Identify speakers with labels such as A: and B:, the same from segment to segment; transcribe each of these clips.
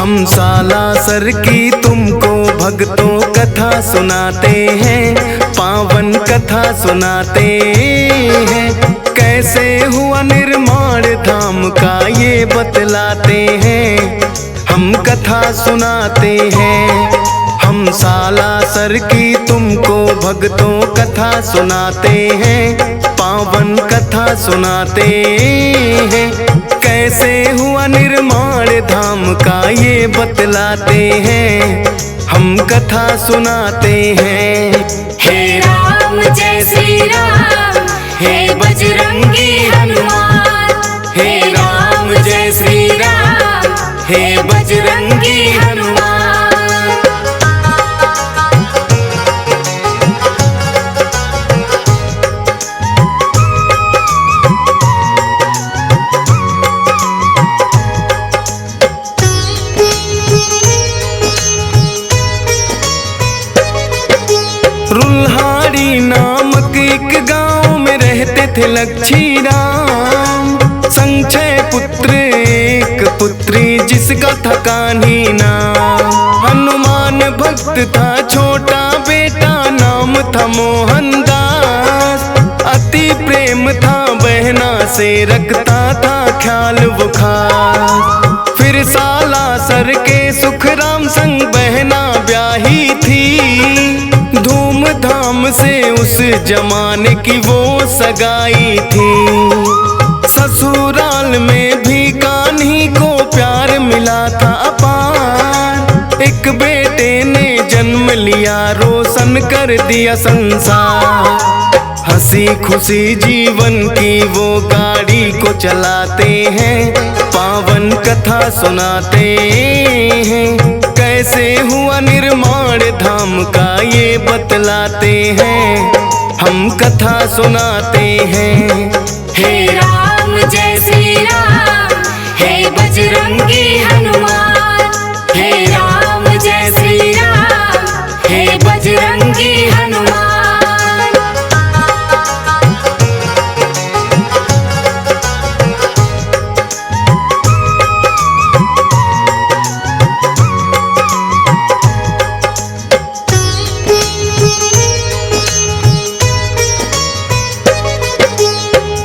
A: हम सालासर की तुमको भक्तों कथा सुनाते हैं, पावन कथा सुनाते हैं। कैसे हुआ निर्माण धाम का ये बतलाते हैं, हम कथा सुनाते हैं। हम सालासर की तुमको भक्तों कथा सुनाते हैं, पावन कथा सुनाते हैं। कैसे हुआ निर्माण धाम का ये बतलाते हैं, हम कथा सुनाते हैं।
B: हे राम जय श्री राम, हे बजरंगी हनुमान। हे राम जय श्री राम, हे बजरंगी हनुमान।
A: रुल्हाड़ी नामक एक गांव में रहते थे लक्ष्मी राम। संक्षय पुत्र एक पुत्री जिसका था कान्ही नाम। हनुमान भक्त था छोटा बेटा नाम था मोहन दास। अति प्रेम था बहना से रखता था ख्याल वो खास। फिर सालासर के सुखराम संग बहना ब्याही थी। धूमधाम से उस जमाने की वो सगाई थी। ससुराल में भी कान्ही को प्यार मिला था अपार। एक बेटे ने जन्म लिया रोशन कर दिया संसार। हंसी खुशी जीवन की वो गाड़ी को चलाते हैं, पावन कथा सुनाते हैं। कैसे हुआ निर्माण धाम का ये बतलाते हैं, हम कथा सुनाते हैं।
B: हे राम जय श्री राम, हे बजरंगी हनुमान। हे राम जय श्री राम, हे बजरंगी हनुमान।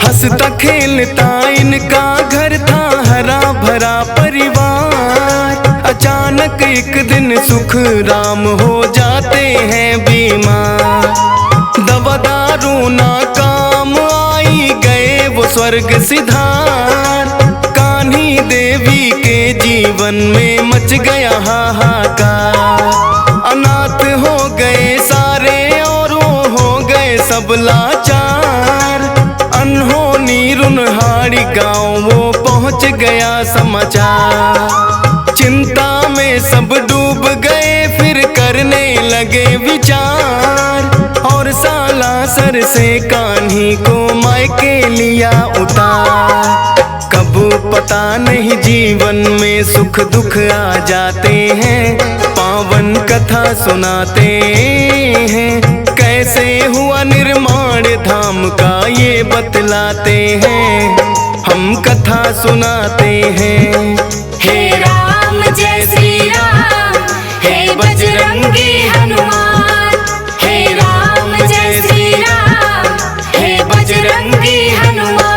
A: हंसता खेलता इनका घर था हरा भरा परिवार। अचानक एक दिन सुख राम हो जाते हैं बीमार। दवा दारू ना काम आई गए वो स्वर्ग सिधार। कान्ही देवी के जीवन में मच गया हाहाकार। अनाथ हो गए सारे और वो हो गए सब लाचार। अनहोनी रुल्हाड़ी गाँव वो पहुँच गया समाचार। चिंता में सब डूब गए फिर करने लगे विचार। और सालासर से कान्ही को मायके लिया उतार। कब पता नहीं जीवन में सुख दुख आ जाते हैं, पावन कथा सुनाते हैं। कैसे हुआ निर्माण धाम का ये बतलाते हैं, हम कथा सुनाते हैं।
B: हे राम जय श्री राम, हे बजरंगी हनुमान। हे राम जय श्री राम, हे बजरंगी हनुमान।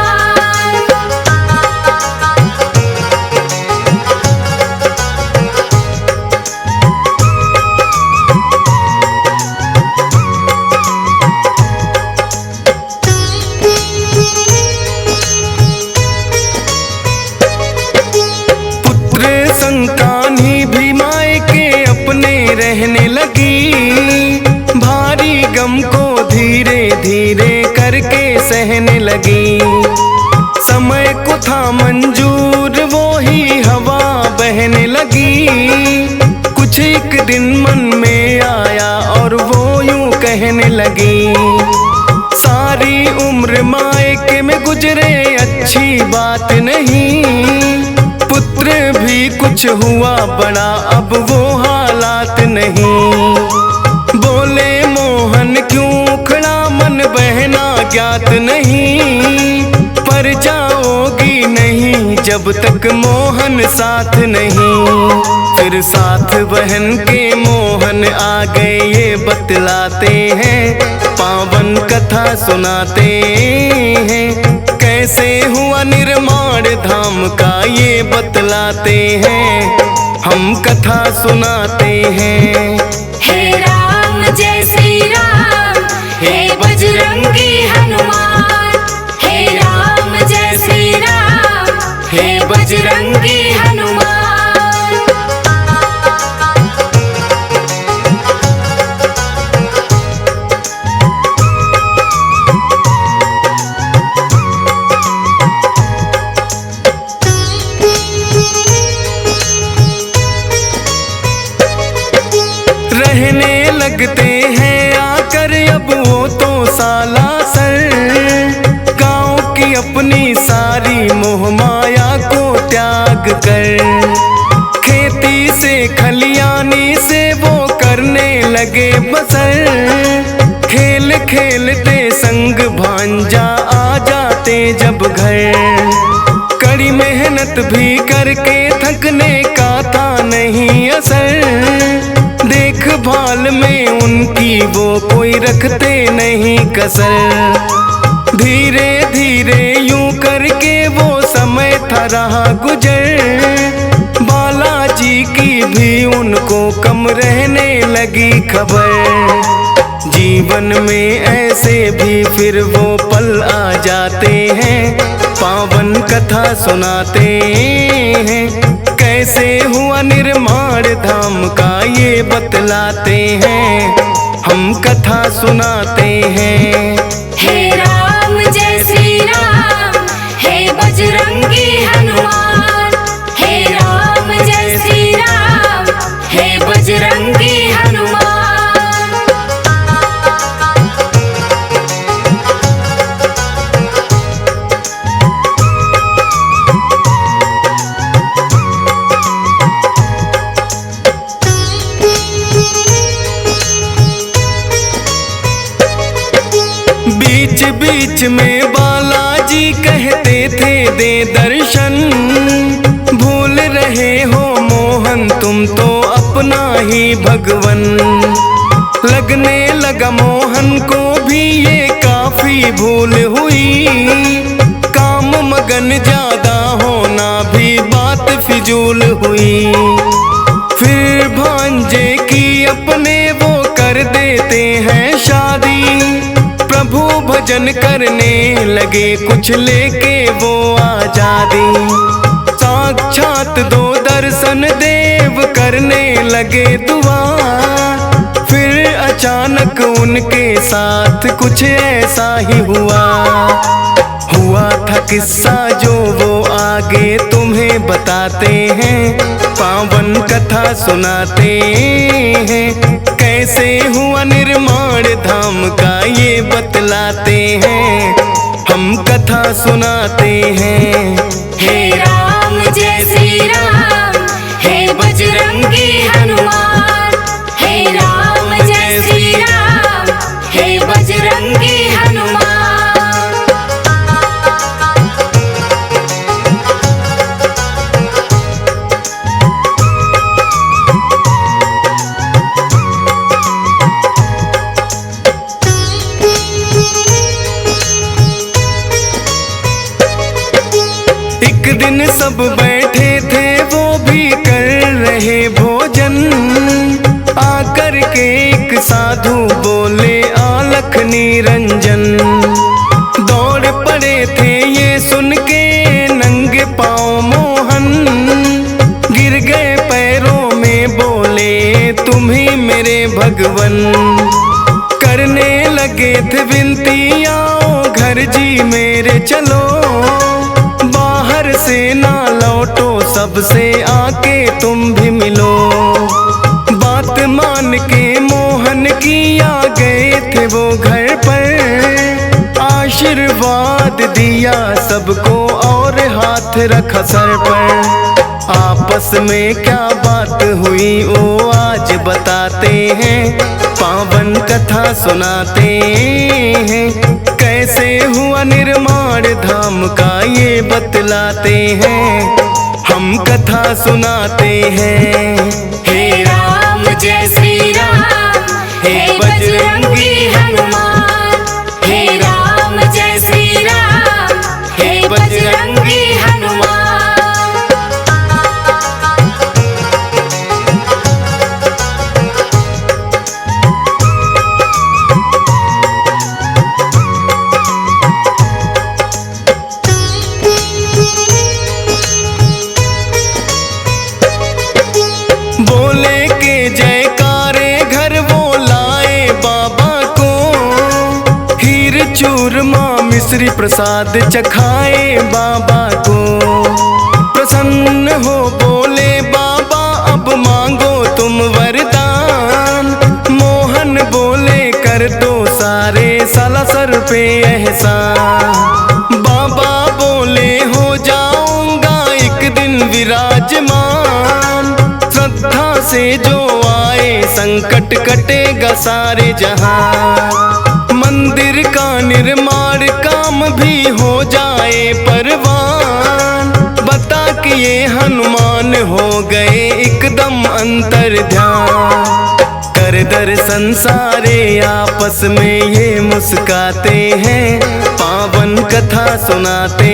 A: कान्ही भी मायके अपने रहने लगी। भारी गम को धीरे धीरे करके सहने लगी। समय को था मंजूर वो ही हवा बहने लगी। कुछ एक दिन मन में आया और वो यूं कहने लगी। सारी उम्र मायके में गुजरे अच्छी बात नहीं। पुत्र भी कुछ हुआ बड़ा अब वो हालात नहीं। बोले मोहन क्यों खड़ा मन बहना ज्ञात नहीं। पर जाओगी नहीं जब तक मोहन साथ नहीं। साथ बहन के मोहन आ गए ये बतलाते हैं, पावन कथा सुनाते हैं। कैसे हुआ निर्माण धाम का ये बतलाते हैं, हम कथा सुनाते हैं।
B: हे राम जय श्री राम, हे बजरंगी हनुमान। हे राम जय श्री राम, हे बजरंगी हनुमान।
A: रहने लगते हैं आकर अब वो तो साला सर, गाँव की अपनी सारी मोह माया को त्याग कर। खेती से खलियानी से वो करने लगे बसर, खेल खेलते संग भांजा आ जाते जब घर। कड़ी मेहनत भी करके थकने का था नहीं असर, देखभाल में उनकी वो कोई रखते नहीं कसर। धीरे धीरे यूं करके वो समय था रहा गुजर, बालाजी की भी उनको कम रहने लगी खबर। जीवन में ऐसे भी फिर वो पल आ जाते हैं, पावन कथा सुनाते हैं। कैसे हुआ निर्माण धाम का ये बतलाते हैं, हम कथा सुनाते हैं।
B: हे राम जय श्री राम, हे बजरंगी हनुमान। हे राम जय श्री राम, हे बजरंगी हनुमान।
A: बीच बीच में बालाजी कहते थे दे दर्शन, भूल रहे हो मोहन तुम तो अपना ही भगवन। लगने लगा मोहन को भी ये काफी भूल हुई, काम मगन ज्यादा होना भी बात फिजूल हुई। फिर भांजे की अपने वो कर देते हैं शादी, प्रभु भजन करने लगे कुछ लेके वो आजादी। साक्षात दो दर्शन देव करने लगे दुआ, फिर अचानक उनके साथ कुछ ऐसा ही हुआ। हुआ था किस्सा जो वो आगे तुम्हें बताते हैं, पावन कथा सुनाते हैं। कैसे हुआ निर्माण धाम का ये बतलाते हैं, हम कथा सुनाते हैं।
B: हे राम जय श्री राम, हे बजरंगी हनुमान। हे राम जय श्री राम, हे बजरंगी हनुमान।
A: एक दिन सब बैठे थे वो भी कर रहे भोजन, आकर के एक साधु बोले आलख निरंजन। दौड़ पड़े थे ये सुन के नंगे पाँव मोहन, गिर गए पैरों में बोले तुम ही मेरे भगवन। करने लगे थे विनती आओ घर जी मेरे चलो, बाहर से ना लौटो सबसे आके तुम भी मिलो। बात मान के मोहन की आ गए थे वो घर पर, आशीर्वाद दिया सबको और हाथ रखा सर पर। आपस में क्या बात हुई वो आज बताते हैं, पावन कथा सुनाते हैं। कैसे हुआ निर्माण धाम का ये बतलाते हैं, हम कथा सुनाते हैं। मिश्री प्रसाद चखाए बाबा को। प्रसन्न हो बोले बाबा अब मांगो तुम वरदान। मोहन बोले कर दो सारे सालासर पे एहसान। बाबा बोले हो जाऊंगा एक दिन विराजमान। श्रद्धा से जो आए संकट कटेगा सारे जहां। मंदिर का निर्माण काम भी हो जाए परवान। बता कि ये हनुमान हो गए एकदम अंतर ध्यान। कर दर्शन सारे आपस में ये मुस्काते हैं। पावन कथा सुनाते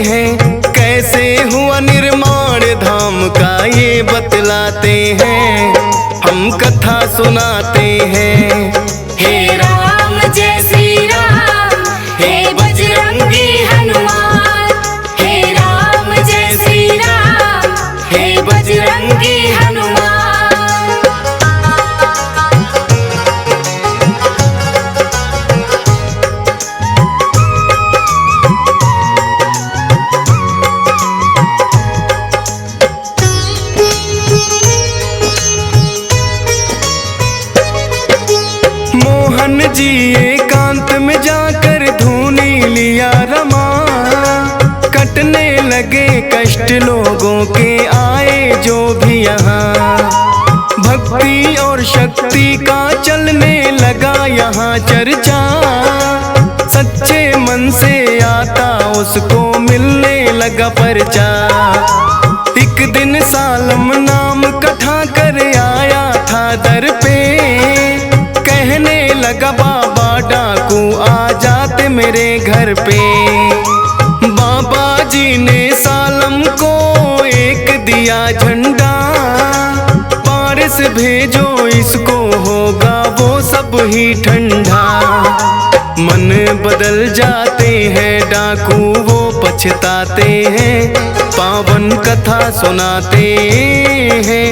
A: हैं। कैसे हुआ निर्माण धाम का ये बतलाते हैं। हम कथा सुनाते हैं।
B: हे राम जय श्री राम, हे बजरंगी हनुमान। हे राम जय श्री राम, हे बजरंगी हनुमान।
A: मोहन जी एकांत में जाकर धूनी लिया रमा। कटने लगे कष्ट लोगों के आए जो भी यहाँ। भक्ति और शक्ति का चलने लगा यहाँ चर्चा। सच्चे मन से आता उसको मिलने लगा परचा। एक दिन सालम नाम कथा कर आया था दर पे। कहने लगा बाबा डाकू आ जाते मेरे घर पे। बाबा जी ने सालम को एक दिया झंडा। पारस भेजो इसको होगा वो सब ही ठंडा। मन बदल जाते हैं डाकू वो पछताते हैं। पावन कथा सुनाते हैं।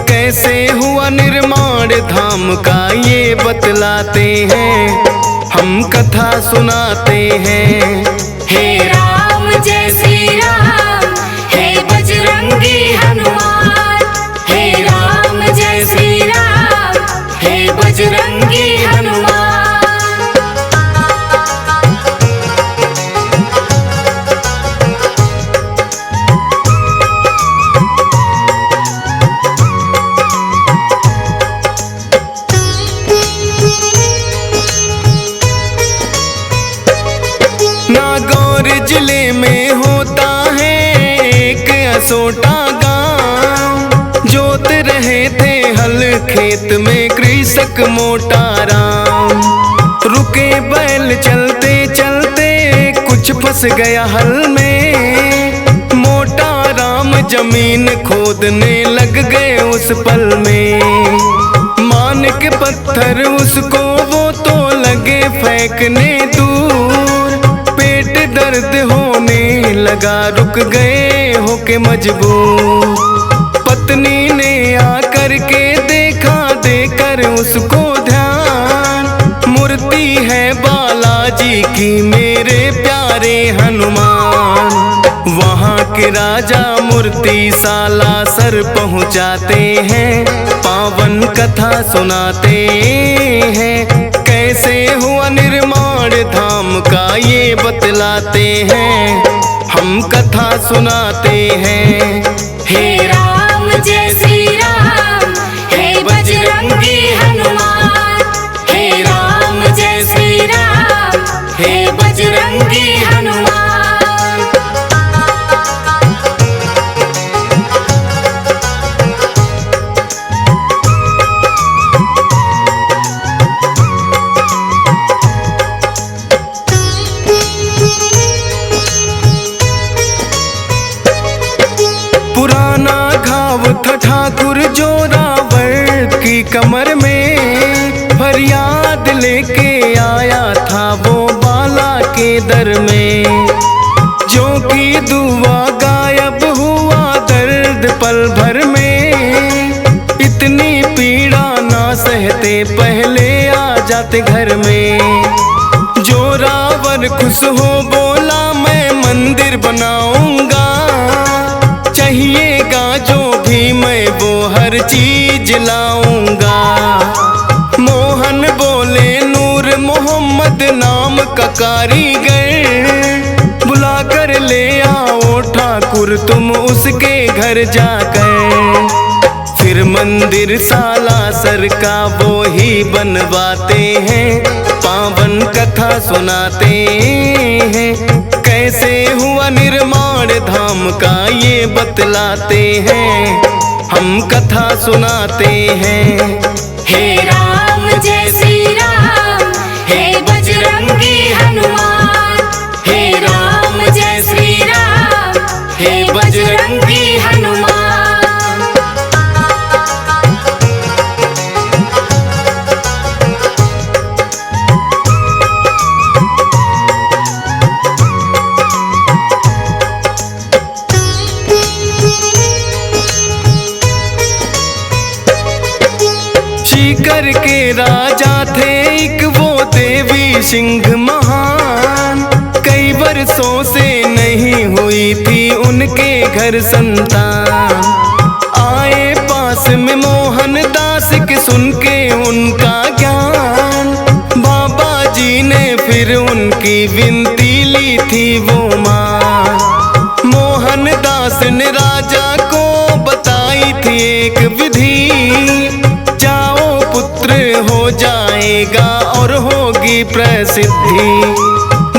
A: कैसे हुआ निर्माण धाम का ये बतलाते हैं। हम कथा सुनाते हैं।
B: हे राम जय श्री राम, हे बजरंगी हनुमान। हे राम जय श्री राम, हे बजरंगी हनुमान।
A: नागौर जिले में होता है एक असोटा गांव। जोत रहे थे हल खेत में कृषक मोटा राम। रुके बैल चलते चलते कुछ फंस गया हल में। मोटा राम जमीन खोदने लग गए उस पल में। मान के पत्थर उसको वो तो लगे फेंकने दूर। पेट दर्द होने लगा रुक गए होके मजबूर। पत्नी ने आकर के देखा देकर उसको ध्यान। मूर्ति है बालाजी की मेरे प्यारे हनुमान। वहाँ के राजा मूर्ति सालासर पहुँचाते हैं। पावन कथा सुनाते हैं। कैसे हुआ निर्माण धाम का ये बतलाते हैं। हम कथा सुनाते हैं।
B: हे राम जय श्री राम, हे बजरंगी हनुमान। हे राम जय श्री राम, हे बजरंगी हनुमान।
A: पुराना घाव था ठाकुर जोरावर की कमर में। फरियाद लेके आया था वो बाला के दर में। जो की दुआ गायब हुआ दर्द पल भर में। इतनी पीड़ा ना सहते पहले आ जाते घर में। जो रावण खुश हो बोला मैं मंदिर बनाऊंगा, चाहिएगा जो भी मैं वो हर चीज लाऊंगा। मोहन बोले नूर मोहम्मद नाम का कारीगर, बुला कर ले आओ ठाकुर तुम उसके घर जाकर। फिर मंदिर सालासर का वो ही बनवाते हैं, पावन कथा सुनाते हैं। कैसे हुआ निर्माण धाम का ये बतलाते हैं, हम कथा सुनाते हैं।
B: हे राम जय श्री राम, हे बजरंगी हनुमान। हे राम जय श्री राम, हे बजरंगी हनुमान।
A: सीकर के राजा थे एक वो देवी सिंह महान, कई वर्षों से नहीं हुई थी उनके घर संतान। आए पास में मोहन दास के सुन के उनका ज्ञान, बाबा जी ने फिर उनकी विनती ली थी वो मान। मोहन दास ने राजा को बताई थी एक विधि, हो जाएगा और होगी प्रसिद्धि।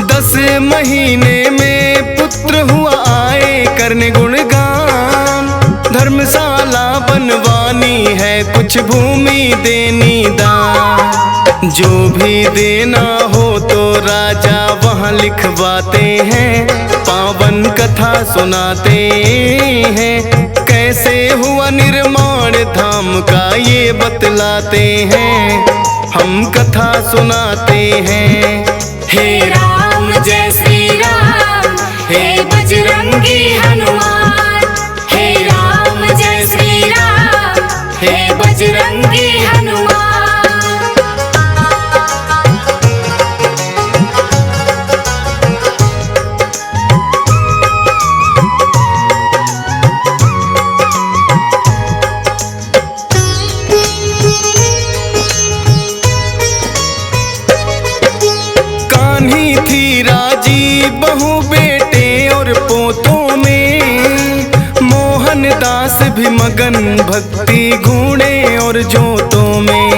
A: 10 महीने में पुत्र हुआ आए करने गुणगान, धर्मशाला बनवानी है कुछ भूमि देनी दान। जो भी देना हो तो राजा वहाँ लिखवाते हैं, पावन कथा सुनाते हैं। कैसे हुआ निर्माण धाम का ये बतलाते हैं, हम कथा सुनाते हैं।
B: हे राम जय श्री राम, हे बजरंगी हनुमान। हे राम जय श्री राम, हे बजरंगी हनुमान।
A: थी राजी बहू बेटे और पोतों में, मोहन दास भी मगन भक्ति घूणे और जोतों में।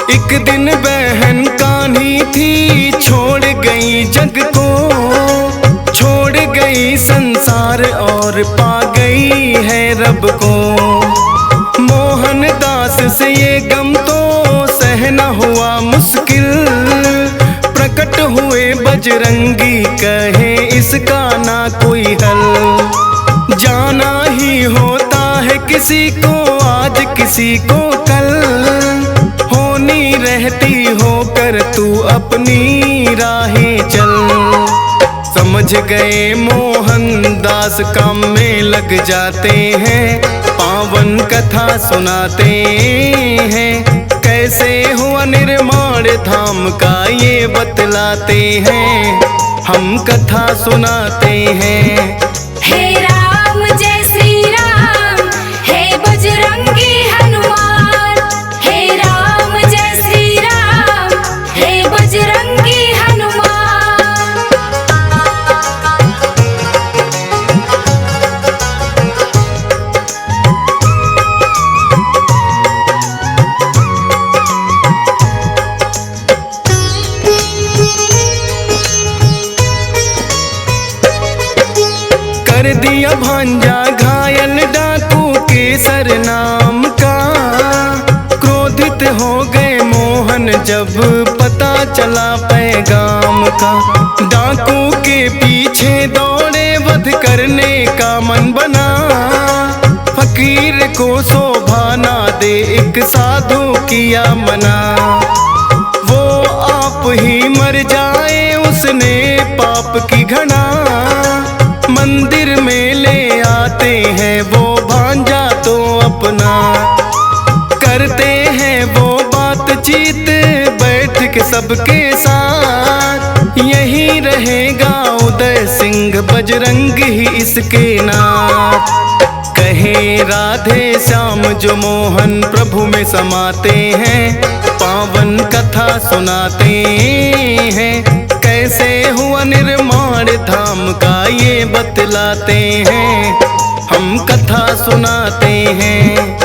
A: एक दिन बहन कान्ही थी छोड़ गई जग को, छोड़ गई संसार और पा गई है रब को। मोहन दास से ये गम तो सहना हुआ मुश्किल, प्रकट हुए बजरंगी कहे इसका ना कोई हल। जाना ही होता है किसी को आज किसी को कल, होनी रहती होकर तू अपनी राहें चल। समझ गए मोहन दास काम में लग जाते हैं, पावन कथा सुनाते हैं। कैसे हुआ निर्माण धाम का ये बतलाते हैं, हम कथा सुनाते हैं।
B: हे राम जय श्री राम, हे बजरंगी हनुमान। हे राम जय श्री राम, हे बजरंगी हनुमान।
A: कर दिया भांजा घायल डाकू केसर नाम का, क्रोधित हो गए मोहन जब पता चला पैगाम का। डाकू के पीछे दौड़े वध करने का मन बना, फकीर को शोभा ना दे एक साधु किया मना। वो आप ही मर जाए उसने पाप की घड़ा, मंदिर में ले आते हैं वो भांजा तो अपना। करते हैं वो बातचीत बैठ के सबके साथ, यही रहेगा उदय सिंह बजरंग ही इसके नाम। कहे राधे श्याम जो मोहन प्रभु में समाते हैं, पावन कथा सुनाते हैं। कैसे हुआ निर्माण धाम का ये बतलाते हैं, हम कथा सुनाते हैं।